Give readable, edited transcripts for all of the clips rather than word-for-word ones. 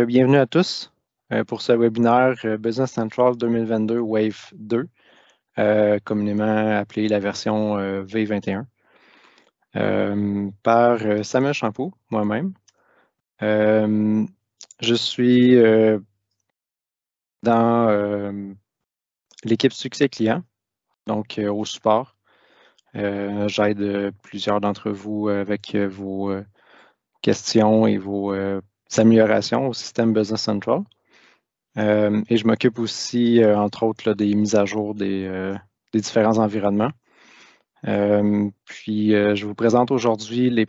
Bienvenue à tous pour ce webinaire Business Central 2022 Wave 2, communément appelé la version V21, par Samuel Champeau, moi-même. Je suis dans l'équipe succès client, donc au support. J'aide plusieurs d'entre vous avec vos questions et vos améliorations au système Business Central. Et je m'occupe aussi, entre autres, là, des mises à jour des différents environnements. Je vous présente aujourd'hui les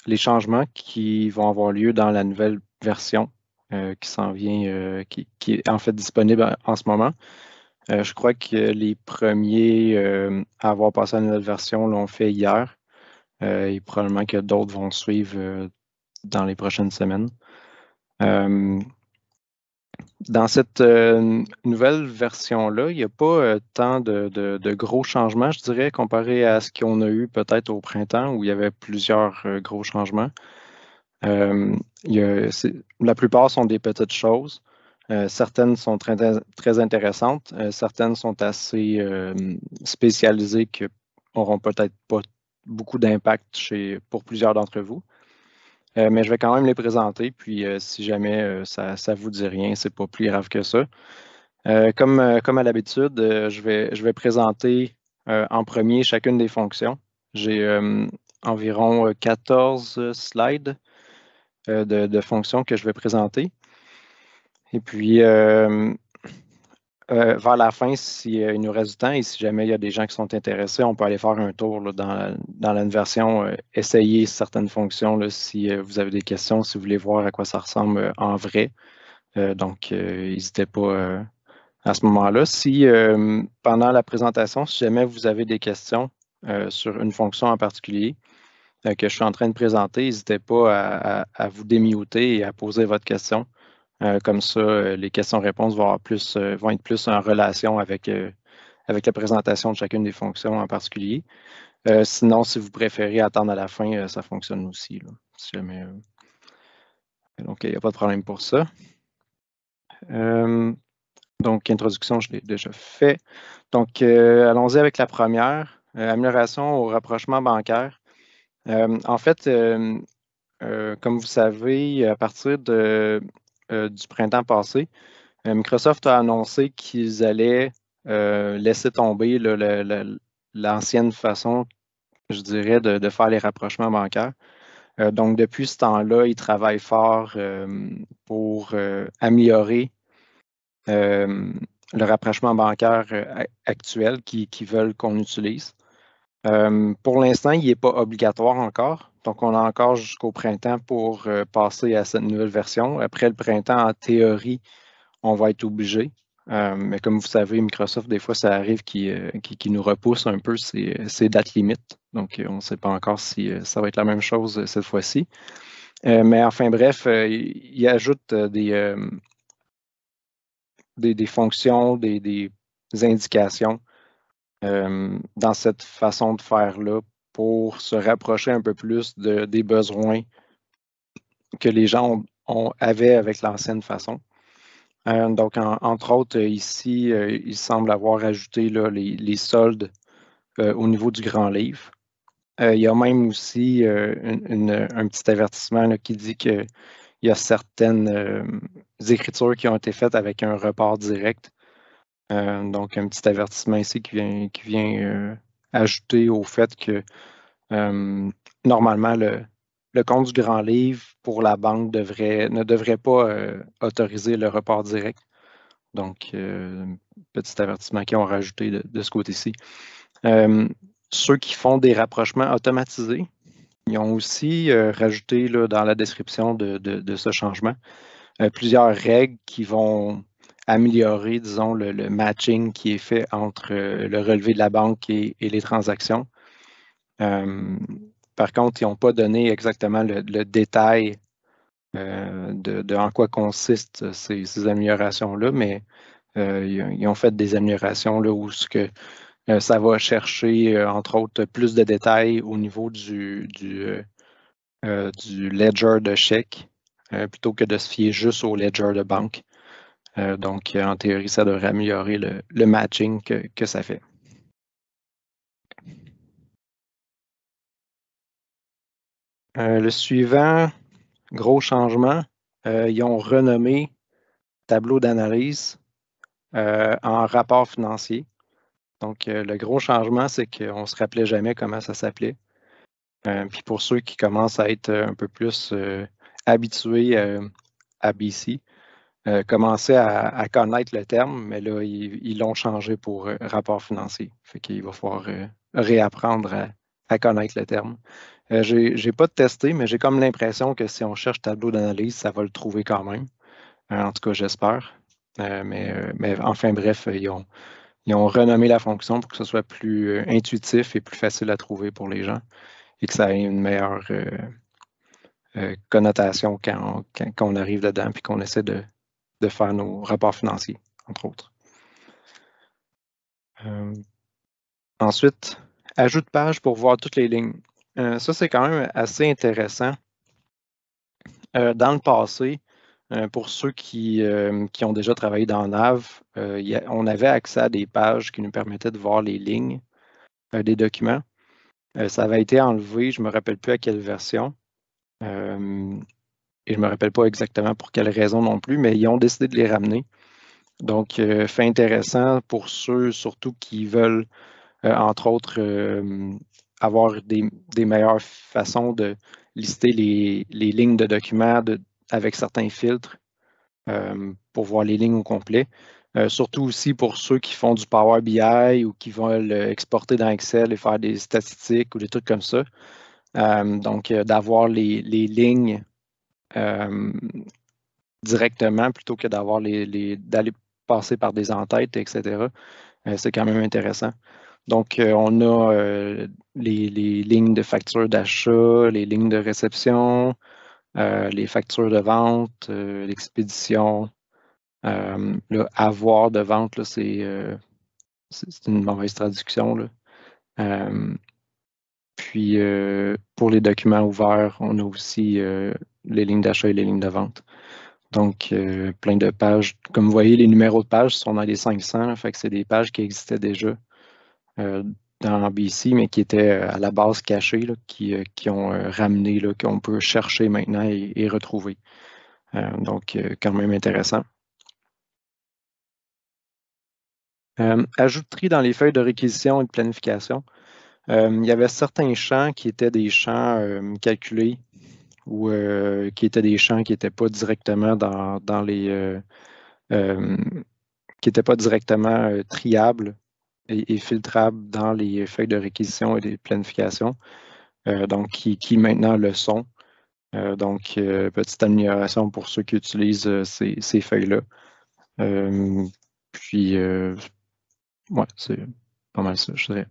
les changements qui vont avoir lieu dans la nouvelle version qui s'en vient, qui est en fait disponible en ce moment. Je crois que les premiers à avoir passé à la nouvelle version l'ont fait hier et probablement que d'autres vont suivre dans les prochaines semaines. Dans cette nouvelle version-là, il n'y a pas tant de gros changements, je dirais, comparé à ce qu'on a eu peut-être au printemps où il y avait plusieurs gros changements. La plupart sont des petites choses. Certaines sont très intéressantes. Certaines sont assez spécialisées qui n'auront peut-être pas beaucoup d'impact pour plusieurs d'entre vous. Mais je vais quand même les présenter, puis si jamais ça ne vous dit rien, c'est pas plus grave que ça. Comme à l'habitude, je vais présenter en premier chacune des fonctions. J'ai environ 14 slides de fonctions que je vais présenter. Et puis, vers la fin, s'il nous reste du temps et si jamais il y a des gens qui sont intéressés, on peut aller faire un tour là, dans la version, essayer certaines fonctions là, si vous avez des questions, si vous voulez voir à quoi ça ressemble en vrai. Donc, n'hésitez pas à ce moment-là. Si pendant la présentation, si jamais vous avez des questions sur une fonction en particulier que je suis en train de présenter, n'hésitez pas à vous démuter et à poser votre question. Comme ça, les questions-réponses vont être plus en relation avec la présentation de chacune des fonctions en particulier. Sinon, si vous préférez attendre à la fin, ça fonctionne aussi. Là, si jamais, donc, il n'y a pas de problème pour ça. Donc, introduction, je l'ai déjà fait. Donc, allons-y avec la première, amélioration au rapprochement bancaire. En fait, comme vous savez, à partir du printemps passé, Microsoft a annoncé qu'ils allaient laisser tomber l'ancienne façon, je dirais, de faire les rapprochements bancaires. Donc, depuis ce temps-là, ils travaillent fort pour améliorer le rapprochement bancaire actuel qu'ils veulent qu'on utilise. Pour l'instant, il n'est pas obligatoire encore. Donc, on a encore jusqu'au printemps pour passer à cette nouvelle version. Après le printemps, en théorie, on va être obligé. Mais comme vous savez, Microsoft, des fois, ça arrive qu'il nous repousse un peu ses dates limites. Donc, on ne sait pas encore si ça va être la même chose cette fois-ci. Mais enfin, bref, il ajoute des fonctions, des indications dans cette façon de faire-là pour se rapprocher un peu plus des besoins que les gens avaient avec l'ancienne façon. Donc, entre autres, ici, il semble avoir ajouté là, les soldes au niveau du grand livre. Il y a même aussi un petit avertissement là, qui dit qu'il y a certaines écritures qui ont été faites avec un report direct. Donc, un petit avertissement ici qui vient ajouter au fait que normalement, le compte du grand livre pour la banque ne devrait pas autoriser le report direct. Donc, petit avertissement qu'ils ont rajouté de ce côté-ci. Ceux qui font des rapprochements automatisés, ils ont aussi rajouté là, dans la description de ce changement plusieurs règles qui vont améliorer, disons, le matching qui est fait entre le relevé de la banque et les transactions. Par contre, ils n'ont pas donné exactement le détail de en quoi consistent ces améliorations-là, mais ils ont fait des améliorations là, où ça va chercher, entre autres, plus de détails au niveau du ledger de chèque, plutôt que de se fier juste au ledger de banque. Donc, en théorie, ça devrait améliorer le matching que ça fait. Le suivant, gros changement, ils ont renommé tableau d'analyse en rapport financier. Donc, le gros changement, c'est qu'on ne se rappelait jamais comment ça s'appelait. Puis pour ceux qui commencent à être un peu plus habitués à BC, commencer à connaître le terme, mais là, ils l'ont changé pour rapport financier. Fait qu'il va falloir réapprendre à connaître le terme. J'ai pas testé, mais j'ai comme l'impression que si on cherche tableau d'analyse, ça va le trouver quand même. En tout cas, j'espère. Mais enfin, bref, ils ont renommé la fonction pour que ce soit plus intuitif et plus facile à trouver pour les gens et que ça ait une meilleure connotation quand on arrive dedans et qu'on essaie de faire nos rapports financiers, entre autres. Ensuite, ajout de page pour voir toutes les lignes. Ça, c'est quand même assez intéressant. Dans le passé, pour ceux qui ont déjà travaillé dans NAV, on avait accès à des pages qui nous permettaient de voir les lignes des documents. Ça avait été enlevé, je ne me rappelle plus à quelle version. Et je ne me rappelle pas exactement pour quelle raison non plus, mais ils ont décidé de les ramener. Donc, fait intéressant pour ceux surtout qui veulent, entre autres, avoir des meilleures façons de lister les lignes de documents avec certains filtres pour voir les lignes au complet. Surtout aussi pour ceux qui font du Power BI ou qui veulent exporter dans Excel et faire des statistiques ou des trucs comme ça. Donc, d'avoir les lignes directement plutôt que d'aller passer par des entêtes, etc. C'est quand même intéressant. Donc, on a les lignes de facture d'achat, les lignes de réception, les factures de vente, l'expédition. Le avoir de vente, là, c'est une mauvaise traduction. Là. Puis, pour les documents ouverts, on a aussi les lignes d'achat et les lignes de vente. Donc, plein de pages. Comme vous voyez, les numéros de pages sont dans les 500. Là, fait que c'est des pages qui existaient déjà dans BC, mais qui étaient à la base cachées, là, qui ont ramené, qu'on peut chercher maintenant et retrouver. Donc, quand même intéressant. Ajout de tri dans les feuilles de réquisition et de planification. Il y avait certains champs qui étaient des champs calculés ou qui étaient des champs qui n'étaient pas directement dans les qui n'étaient pas directement triables et filtrables dans les feuilles de réquisition et de planification, donc qui maintenant le sont. Donc, petite amélioration pour ceux qui utilisent ces feuilles-là. Puis, ouais, c'est pas mal ça, je dirais.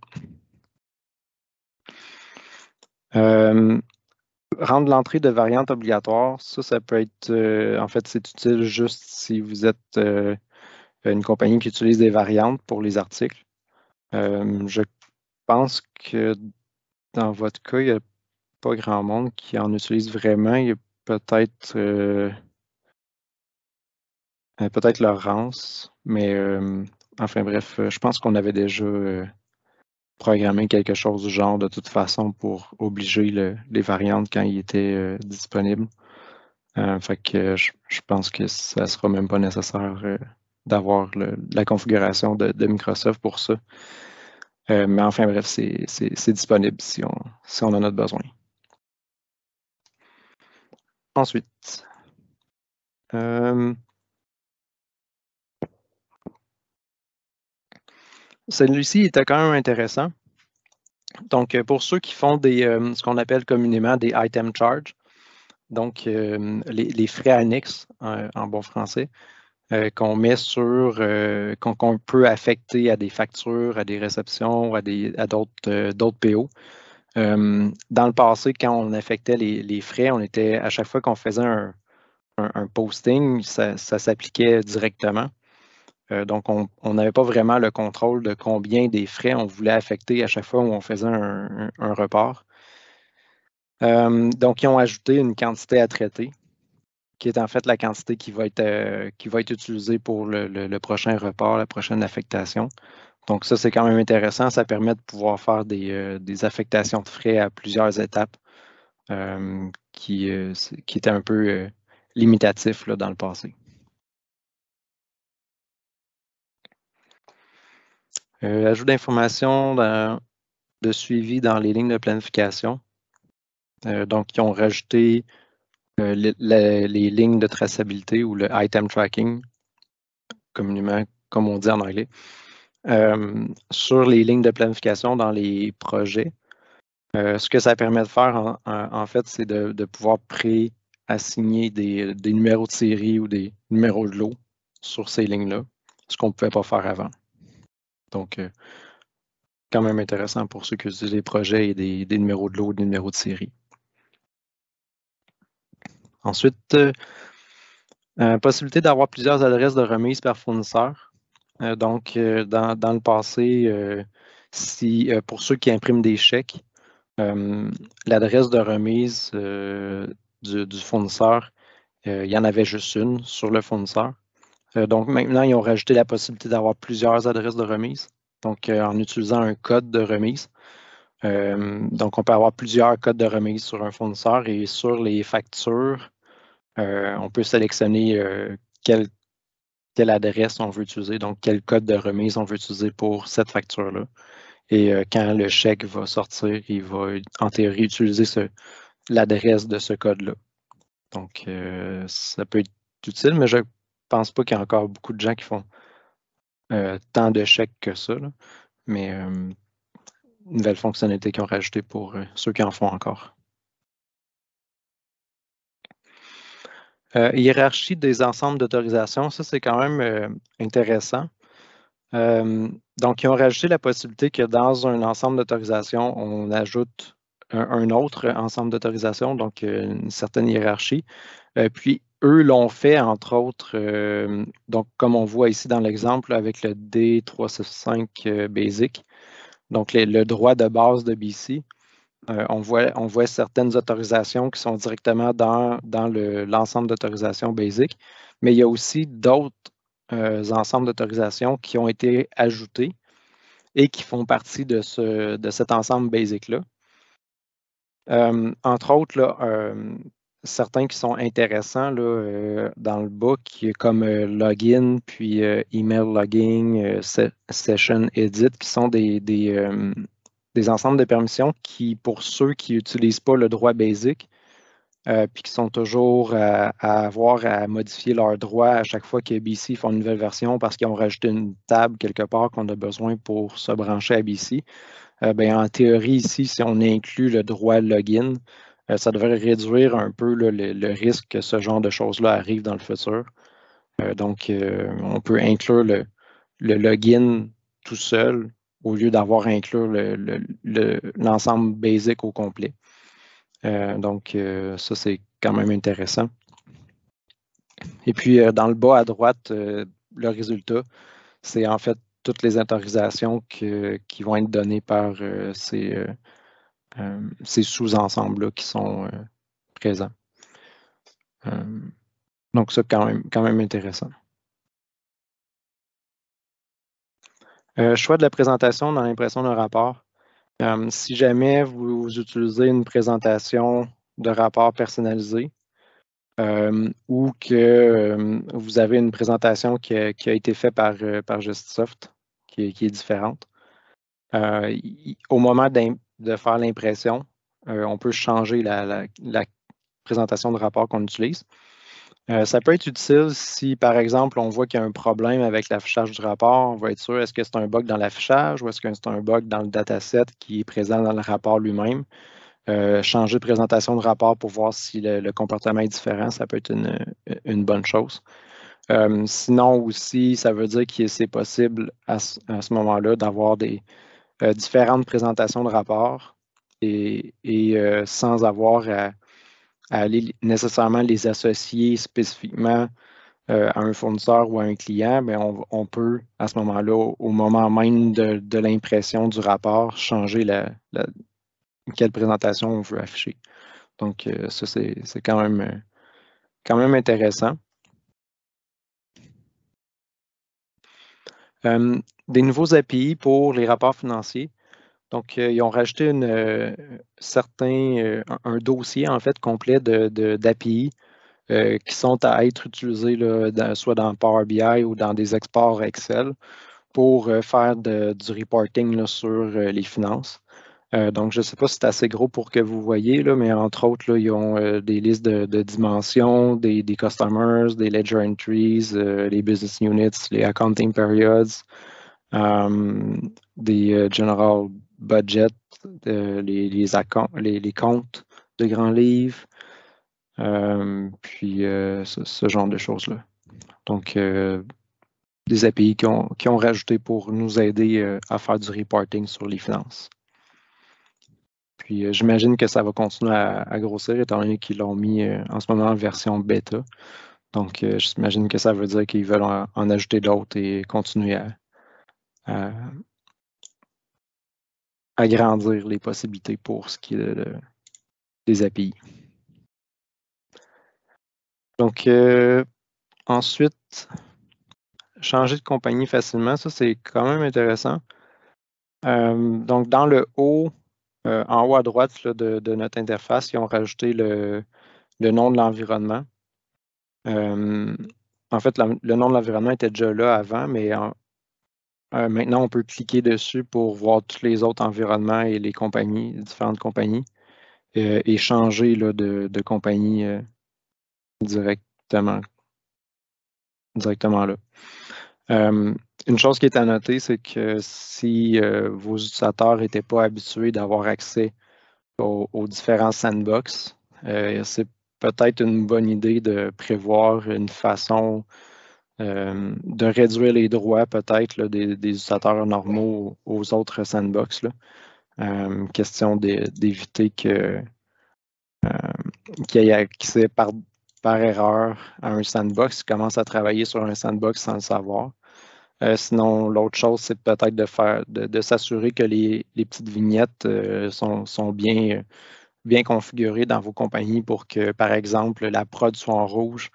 Rendre l'entrée de variantes obligatoires, ça peut être, en fait, c'est utile juste si vous êtes une compagnie qui utilise des variantes pour les articles. Je pense que dans votre cas, il n'y a pas grand monde qui en utilise vraiment. Il y a peut-être Laurence, mais enfin bref, je pense qu'on avait déjà programmé quelque chose du genre de toute façon pour obliger les variantes quand ils étaient disponibles. Fait que je pense que ça ne sera même pas nécessaire d'avoir la configuration de Microsoft pour ça. Mais enfin bref, c'est disponible si on en a besoin. Ensuite, celui-ci était quand même intéressant. Donc, pour ceux qui font ce qu'on appelle communément des item charge, donc les frais annexes en bon français, qu'on met qu'on peut affecter à des factures, à des réceptions, à d'autres PO. Dans le passé, quand on affectait les frais, on était à chaque fois qu'on faisait un posting, ça s'appliquait directement. Donc, on n'avait pas vraiment le contrôle de combien des frais on voulait affecter à chaque fois où on faisait un report. Donc, ils ont ajouté une quantité à traiter, qui est en fait la quantité qui va être utilisée pour le prochain report, la prochaine affectation. Donc, ça, c'est quand même intéressant. Ça permet de pouvoir faire des affectations de frais à plusieurs étapes qui étaient un peu limitatifs là, dans le passé. Ajout d'informations de suivi dans les lignes de planification. Donc, ils ont rajouté les lignes de traçabilité ou le item tracking, communément, comme on dit en anglais, sur les lignes de planification dans les projets. Ce que ça permet de faire, en fait, c'est de pouvoir pré-assigner des numéros de série ou des numéros de lot sur ces lignes-là, ce qu'on ne pouvait pas faire avant. Donc, quand même intéressant pour ceux qui utilisent des projets et des numéros de lot ou des numéros de série. Ensuite, possibilité d'avoir plusieurs adresses de remise par fournisseur. Donc, dans le passé, pour ceux qui impriment des chèques, l'adresse de remise du fournisseur, il y en avait juste une sur le fournisseur. Donc, maintenant, ils ont rajouté la possibilité d'avoir plusieurs adresses de remise. Donc, en utilisant un code de remise. Donc, on peut avoir plusieurs codes de remise sur un fournisseur et sur les factures, on peut sélectionner quelle adresse on veut utiliser, donc quel code de remise on veut utiliser pour cette facture-là. Et quand le chèque va sortir, il va en théorie utiliser l'adresse de ce code-là. Donc, ça peut être utile, mais je ne pense pas qu'il y a encore beaucoup de gens qui font tant de chèques que ça. Là. Mais une nouvelle fonctionnalité qu'ils ont rajoutée pour ceux qui en font encore. Hiérarchie des ensembles d'autorisation, ça c'est quand même intéressant. Donc, ils ont rajouté la possibilité que dans un ensemble d'autorisation, on ajoute un autre ensemble d'autorisation, donc une certaine hiérarchie. Puis, eux l'ont fait, entre autres, donc comme on voit ici dans l'exemple avec le D365 Basic, donc le droit de base de BC. On voit certaines autorisations qui sont directement dans l'ensemble d'autorisations Basic, mais il y a aussi d'autres ensembles d'autorisations qui ont été ajoutés et qui font partie de cet ensemble Basic-là. Entre autres, là, certains qui sont intéressants là, dans le book, comme login, puis email logging, session edit, qui sont des ensembles de permissions qui, pour ceux qui n'utilisent pas le droit basic, puis qui sont toujours à avoir à modifier leurs droits à chaque fois que BC font une nouvelle version parce qu'ils ont rajouté une table quelque part qu'on a besoin pour se brancher à BC. Ben, en théorie, ici, si on inclut le droit login, ça devrait réduire un peu le risque que ce genre de choses-là arrive dans le futur. Donc, on peut inclure le login tout seul au lieu d'avoir à inclure l'ensemble basic au complet. Donc, ça, c'est quand même intéressant. Et puis, dans le bas à droite, le résultat, c'est en fait toutes les autorisations qui vont être données par ces sous-ensembles-là qui sont présents. Donc, ça, quand même intéressant. Choix de la présentation dans l'impression d'un rapport. Si jamais vous utilisez une présentation de rapport personnalisé ou que vous avez une présentation qui a été faite par Justisoft, qui est différente, au moment de faire l'impression, on peut changer la présentation de rapport qu'on utilise. Ça peut être utile si, par exemple, on voit qu'il y a un problème avec l'affichage du rapport. On va être sûr, est-ce que c'est un bug dans l'affichage ou est-ce que c'est un bug dans le dataset qui est présent dans le rapport lui-même? Changer de présentation de rapport pour voir si le comportement est différent, ça peut être une bonne chose. Sinon aussi, ça veut dire que c'est possible à ce moment-là d'avoir différentes présentations de rapport et sans avoir à aller nécessairement les associer spécifiquement à un fournisseur ou à un client, mais on peut, à ce moment-là, au moment même de l'impression du rapport, changer quelle présentation on veut afficher. Donc, ça, c'est quand même intéressant. Des nouveaux API pour les rapports financiers. Donc, ils ont rajouté un dossier, en fait, complet d'API qui sont à être utilisés là, soit dans Power BI ou dans des exports Excel pour faire du reporting là, sur les finances. Donc, je ne sais pas si c'est assez gros pour que vous voyez, là, mais entre autres, là, ils ont des listes de dimensions, des customers, des ledger entries, les business units, les accounting periods, des general budget, les comptes de grands livres, puis ce genre de choses-là. Donc, des API qui ont rajouté pour nous aider à faire du reporting sur les finances. Puis j'imagine que ça va continuer à grossir étant donné qu'ils l'ont mis en ce moment en version bêta. Donc, j'imagine que ça veut dire qu'ils veulent en ajouter d'autres et continuer à agrandir les possibilités pour ce qui est des API. Donc, ensuite, changer de compagnie facilement, ça c'est quand même intéressant. Donc, dans le haut, en haut à droite là, de notre interface, ils ont rajouté le nom de l'environnement. En fait, le nom de l'environnement était déjà là avant, mais maintenant, on peut cliquer dessus pour voir tous les autres environnements et les compagnies, différentes compagnies, et changer là, de compagnie directement là. Une chose qui est à noter, c'est que si vos utilisateurs n'étaient pas habitués d'avoir accès aux différents sandbox, c'est peut-être une bonne idée de prévoir une façon de réduire les droits peut-être des utilisateurs normaux aux autres sandbox. Là. Question d'éviter qu'ils aient accès par erreur à un sandbox, qu'ils commencent à travailler sur un sandbox sans le savoir. Sinon, l'autre chose, c'est peut-être de s'assurer que les petites vignettes sont bien configurées dans vos compagnies pour que, par exemple, la prod soit en rouge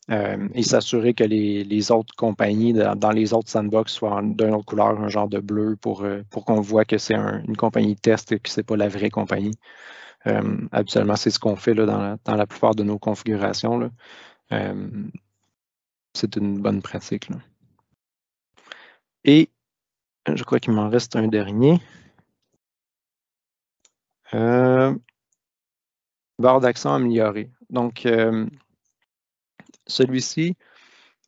et s'assurer que les autres compagnies dans les autres sandbox soient d'une autre couleur, un genre de bleu pour qu'on voit que c'est une compagnie de test et que ce n'est pas la vraie compagnie. Habituellement, c'est ce qu'on fait là, dans la plupart de nos configurations. Là. C'est une bonne pratique. Là. Et je crois qu'il m'en reste un dernier. Barre d'action améliorée. Donc, celui-ci,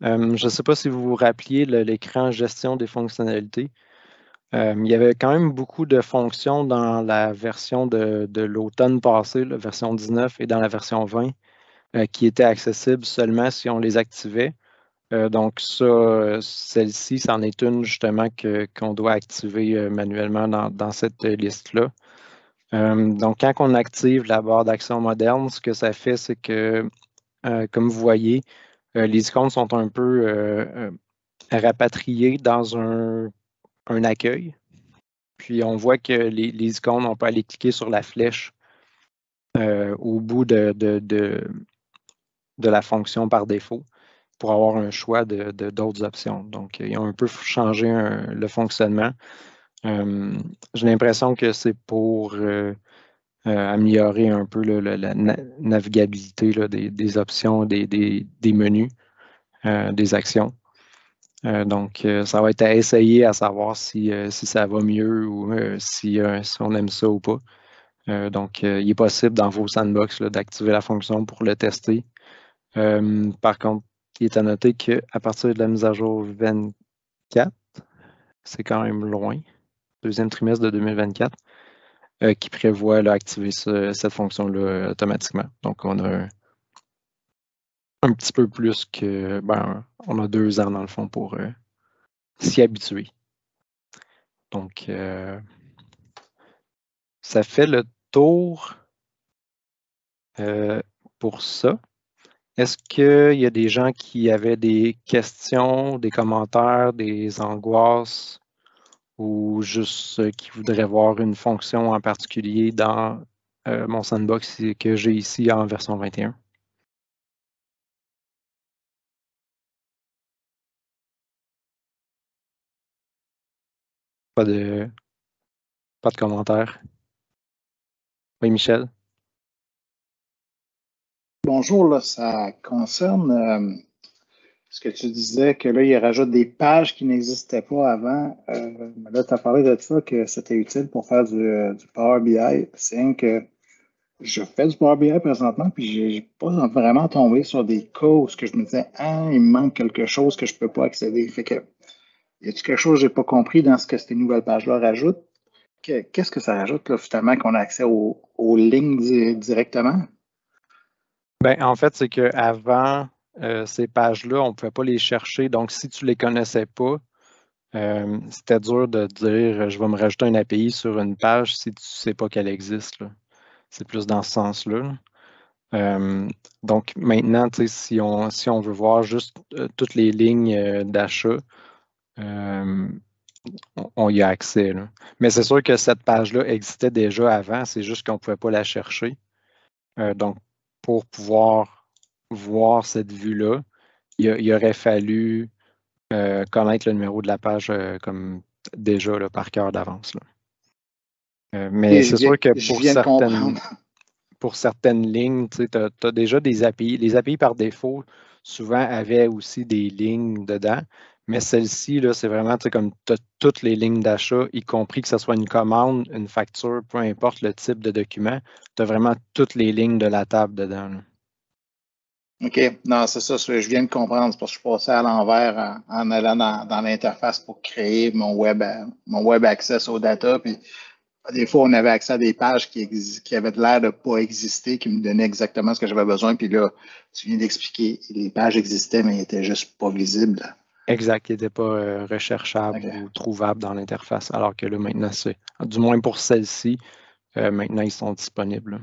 je ne sais pas si vous vous rappeliez l'écran gestion des fonctionnalités. Il y avait quand même beaucoup de fonctions dans la version de l'automne passé, la version 19, et dans la version 20, qui étaient accessibles seulement si on les activait. Donc, celle-ci, c'en est une justement qu'on doit activer manuellement dans cette liste-là. Donc, quand on active la barre d'action moderne, ce que ça fait, c'est que, comme vous voyez, les icônes sont un peu rapatriées dans un accueil. Puis, on voit que les icônes, on peut aller cliquer sur la flèche au bout de la fonction par défaut pour avoir un choix d'autres options. Donc, ils ont un peu changé le fonctionnement. J'ai l'impression que c'est pour améliorer un peu la navigabilité là, des options, des menus, des actions. Donc, ça va être à essayer à savoir si ça va mieux ou si on aime ça ou pas. Donc, il est possible dans vos sandbox d'activer la fonction pour le tester. Par contre, il est à noter qu'à partir de la mise à jour 24, c'est quand même loin, deuxième trimestre de 2024, qui prévoit activer cette fonction-là automatiquement. Donc, on a un petit peu plus que, on a 2 ans dans le fond pour s'y habituer. Donc, ça fait le tour pour ça. Est-ce qu'il y a des gens qui avaient des questions, des commentaires, des angoisses ou juste qui voudraient voir une fonction en particulier dans mon sandbox que j'ai ici en version 21? Pas de commentaires. Oui, Michel? Bonjour, là, ça concerne ce que tu disais que là, il rajoute des pages qui n'existaient pas avant. Mais là, tu as parlé de ça, que c'était utile pour faire du Power BI. C'est rien que je fais du Power BI présentement, puis j'ai pas vraiment tombé sur des cas où ce que je me disais, ah, il me manque quelque chose que je peux pas accéder. Fait que, y a-t-il quelque chose que j'ai pas compris dans ce que ces nouvelles pages-là rajoutent? Qu'est-ce que ça rajoute, là, finalement, qu'on a accès aux lignes directement? Ben, en fait, c'est qu'avant, ces pages-là, on ne pouvait pas les chercher. Donc, si tu ne les connaissais pas, c'était dur de dire je vais me rajouter un API sur une page si tu ne sais pas qu'elle existe, là. C'est plus dans ce sens-là, là. Donc maintenant, si on veut voir juste toutes les lignes d'achat, on y a accès, là. Mais c'est sûr que cette page-là existait déjà avant, c'est juste qu'on ne pouvait pas la chercher. Donc, pour pouvoir voir cette vue-là, il aurait fallu connaître le numéro de la page comme déjà là, par cœur d'avance, là. Mais Et c'est sûr que je viens de comprendre. pour certaines lignes, tu as déjà des API. Les API par défaut, souvent, avaient aussi des lignes dedans. Mais celle-ci, là, c'est vraiment comme tu as toutes les lignes d'achat, y compris que ce soit une commande, une facture, peu importe le type de document, tu as vraiment toutes les lignes de la table dedans, là. OK. Non, c'est ça, je viens de comprendre. C'est parce que je suis passé à l'envers en allant dans l'interface pour créer mon web access aux data. Puis des fois, on avait accès à des pages qui avaient l'air de ne pas exister, qui me donnaient exactement ce que j'avais besoin. Puis là, tu viens d'expliquer, les pages existaient, mais elles n'étaient juste pas visibles. Exact, qui n'était pas recherchable OK. ou trouvable dans l'interface. Alors que là, maintenant, c'est, du moins pour celle-ci, maintenant, ils sont disponibles, là.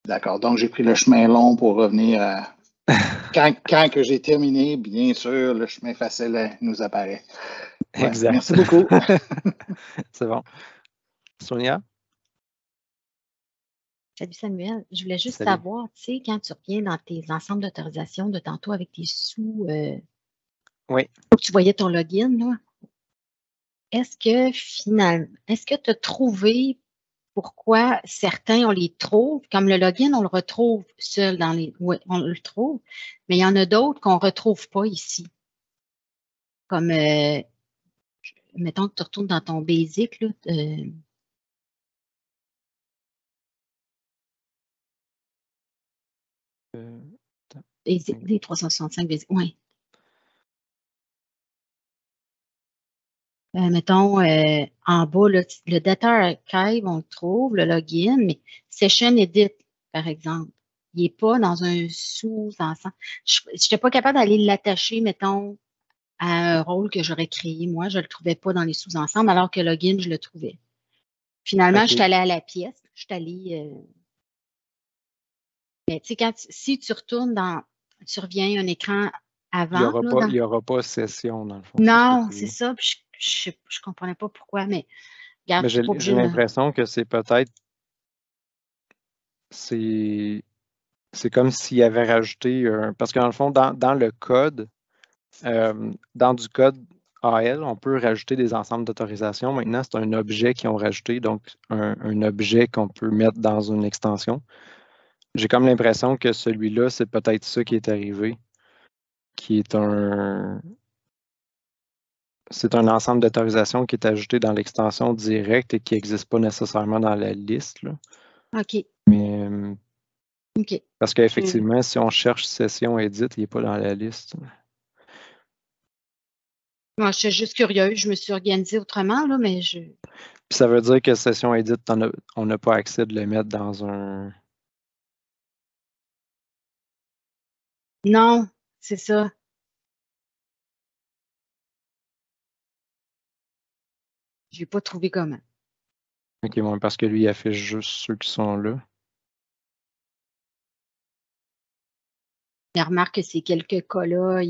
D'accord. Donc, j'ai pris le chemin long pour revenir à. Quand que j'ai terminé, bien sûr, le chemin facile nous apparaît. Ouais. Exact. Merci beaucoup. C'est bon. Sonia? Salut Samuel, je voulais juste Salut. savoir, tu sais, quand tu reviens dans tes ensembles d'autorisation de tantôt avec tes sous, Oui. tu voyais ton login, là, est-ce que tu as trouvé pourquoi certains, on les trouve, comme le login, on le retrouve seul dans les, oui, on le trouve, mais il y en a d'autres qu'on ne retrouve pas ici. Comme, mettons que tu retournes dans ton basic, là, des 365 basic, oui. Mettons, en bas, là, le Data Archive, on le trouve, le login, mais Session Edit, par exemple, il n'est pas dans un sous-ensemble. Je n'étais pas capable d'aller l'attacher, mettons, à un rôle que j'aurais créé. Moi, je ne le trouvais pas dans les sous-ensembles, alors que login, je le trouvais. Finalement, je suis allée à la pièce, je suis allée. Mais tu sais, si tu retournes tu reviens un écran avant, là, Il y aura pas session, dans le fond, c'est ce que non, tu c'est dis. ça, puis je ne comprenais pas pourquoi, mais regarde, Mais tu n'es pas j'ai obligé de me. l'impression que c'est peut-être, c'est comme s'il avait rajouté parce que dans le fond, dans le code, dans du code AL, on peut rajouter des ensembles d'autorisation. Maintenant, c'est un objet qu'ils ont rajouté, donc un objet qu'on peut mettre dans une extension. J'ai comme l'impression que celui-là, c'est peut-être ça qui est arrivé, qui est c'est un ensemble d'autorisation qui est ajouté dans l'extension directe et qui n'existe pas nécessairement dans la liste, là. OK. Mais OK. parce qu'effectivement, si on cherche session edit, il n'est pas dans la liste. Moi, je suis juste curieuse. Je me suis organisée autrement, là, mais je. Puis ça veut dire que session edit, on n'a pas accès de le mettre dans un. Non, c'est ça. Je n'ai pas trouvé comment. OK, bon, parce que lui, il affiche juste ceux qui sont là. Mais remarque que ces quelques cas-là,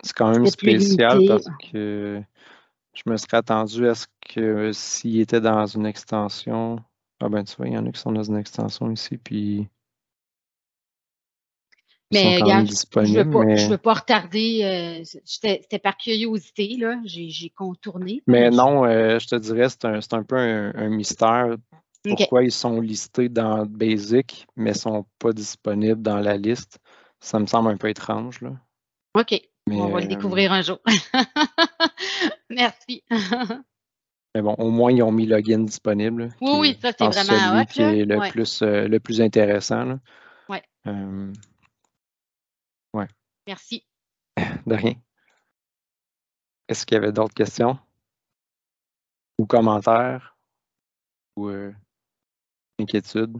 c'est quand même c'est plus spécial limité. parce que je me serais attendu à ce que s'il était dans une extension. Ah ben tu vois, il y en a qui sont dans une extension ici, puis ils sont Mais quand même regarde, disponibles, je mais. veux pas retarder. C'était par curiosité, là. J'ai contourné, là, Mais mais non, je te dirais, c'est un peu un mystère. OK. Pourquoi ils sont listés dans Basic, mais ne sont pas disponibles dans la liste? Ça me semble un peu étrange, là. OK. On va le Mais, découvrir un jour. Merci. mais bon, au moins, ils ont mis login disponible, Oui, qui est, oui, je ça, c'est pense, vraiment hot, celui qui là. est Ouais, le plus intéressant, là. ouais. Euh, ouais, Merci. de rien. Est-ce qu'il y avait d'autres questions ou commentaires ou inquiétudes?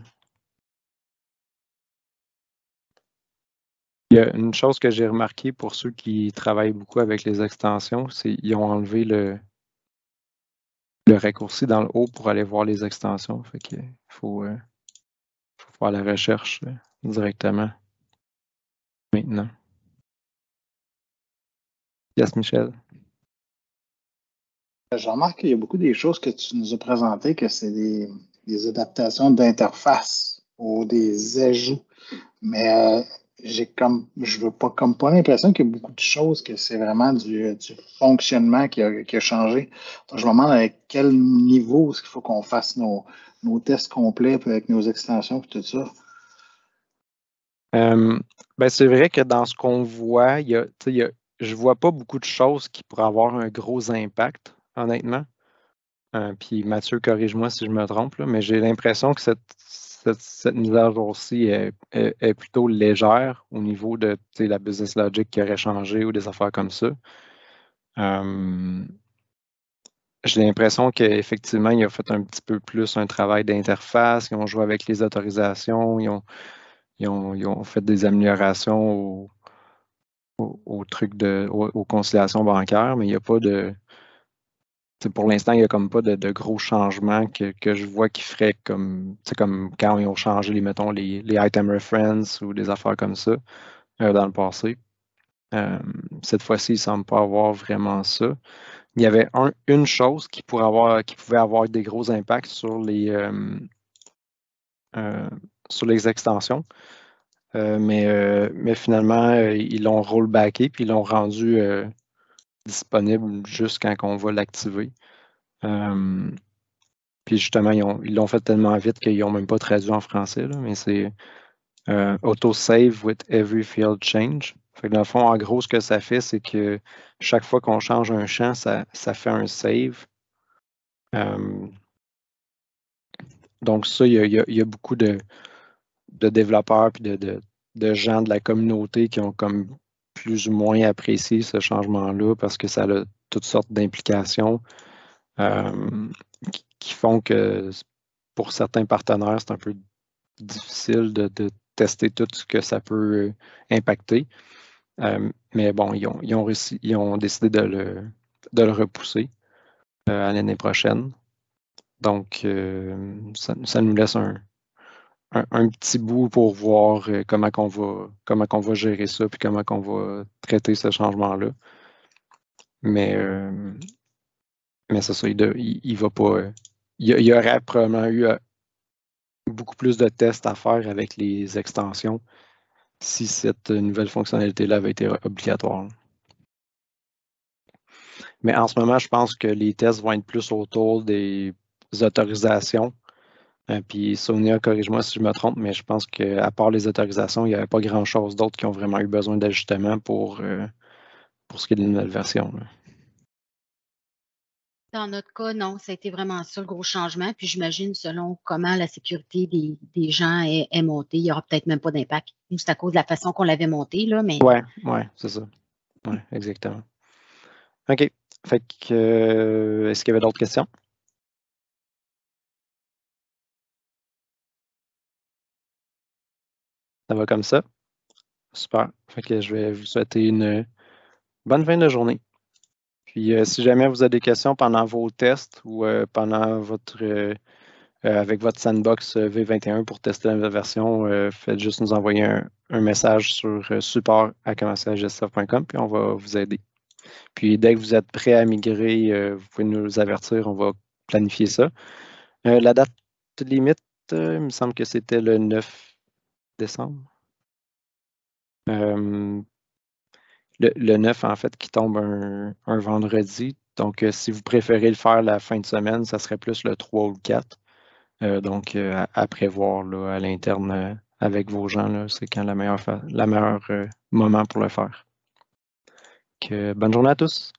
Il y a une chose que j'ai remarqué pour ceux qui travaillent beaucoup avec les extensions, c'est qu'ils ont enlevé le raccourci dans le haut pour aller voir les extensions. Fait que faut faire la recherche directement maintenant. Yes, Michel. Je remarque qu'il y a beaucoup des choses que tu nous as présentées, que c'est des adaptations d'interface ou des ajouts. Mais je veux pas comme pas l'impression qu'il y a beaucoup de choses, que c'est vraiment du fonctionnement qui a changé. Donc, je me demande à quel niveau est-ce qu'il faut qu'on fasse nos tests complets puis avec nos extensions et tout ça. Ben c'est vrai que dans ce qu'on voit, je vois pas beaucoup de choses qui pourraient avoir un gros impact, honnêtement. Puis Mathieu, corrige-moi si je me trompe, là, mais j'ai l'impression que cette mise à jour-ci est plutôt légère au niveau de la business logic qui aurait changé ou des affaires comme ça. J'ai l'impression qu'effectivement, il a fait un petit peu plus un travail d'interface. Ils ont joué avec les autorisations, ils ont fait des améliorations aux trucs aux conciliations bancaires, mais il n'y a pas de. Pour l'instant, il n'y a comme pas de gros changements que je vois qui feraient comme quand ils ont changé mettons, les item reference ou des affaires comme ça dans le passé. Cette fois-ci, il ne semble pas avoir vraiment ça. Il y avait une chose qui pouvait avoir des gros impacts sur les extensions, mais finalement, ils l'ont rollbacké puis ils l'ont rendu disponible juste quand on va l'activer. Puis justement, ils l'ont fait tellement vite qu'ils n'ont même pas traduit en français, là, mais c'est auto-save with every field change. Fait que dans le fond, en gros, ce que ça fait, c'est que chaque fois qu'on change un champ, ça fait un save. Donc ça, il y a beaucoup de développeurs et de gens de la communauté qui ont comme plus ou moins apprécié ce changement-là parce que ça a toutes sortes d'implications qui font que pour certains partenaires, c'est un peu difficile de tester tout ce que ça peut impacter. Mais bon, ils ont décidé de le repousser à l'année prochaine. Donc, ça nous laisse un petit bout pour voir comment on va gérer ça puis comment on va traiter ce changement-là. Mais c'est ça, il va pas. Il y aurait probablement eu beaucoup plus de tests à faire avec les extensions si cette nouvelle fonctionnalité-là avait été obligatoire. Mais en ce moment, je pense que les tests vont être plus autour des autorisations. Puis Sonia, corrige-moi si je me trompe, mais je pense qu'à part les autorisations, il n'y avait pas grand-chose d'autre qui ont vraiment eu besoin d'ajustement pour ce qui est de la nouvelle version. Là. Dans notre cas, non, ça a été vraiment ça le gros changement. Puis j'imagine, selon comment la sécurité des gens est montée, il n'y aura peut-être même pas d'impact. Nous, c'est à cause de la façon qu'on l'avait monté, là, mais. Ouais, c'est ça. Ouais, exactement. OK. Fait que est-ce qu'il y avait d'autres questions? Ça va comme ça? Super. Fait que je vais vous souhaiter une bonne fin de journée. Puis si jamais vous avez des questions pendant vos tests ou pendant votre avec votre sandbox V21 pour tester la version, faites juste nous envoyer un message sur support@commercialgestaf.com, puis on va vous aider. Puis dès que vous êtes prêt à migrer, vous pouvez nous avertir, on va planifier ça. La date limite, il me semble que c'était le 9 décembre. Le 9, en fait, qui tombe un vendredi. Donc, si vous préférez le faire la fin de semaine, ça serait plus le 3 ou le 4. Donc, à prévoir là, à l'interne avec vos gens, c'est quand la meilleure moment pour le faire. Bonne journée à tous.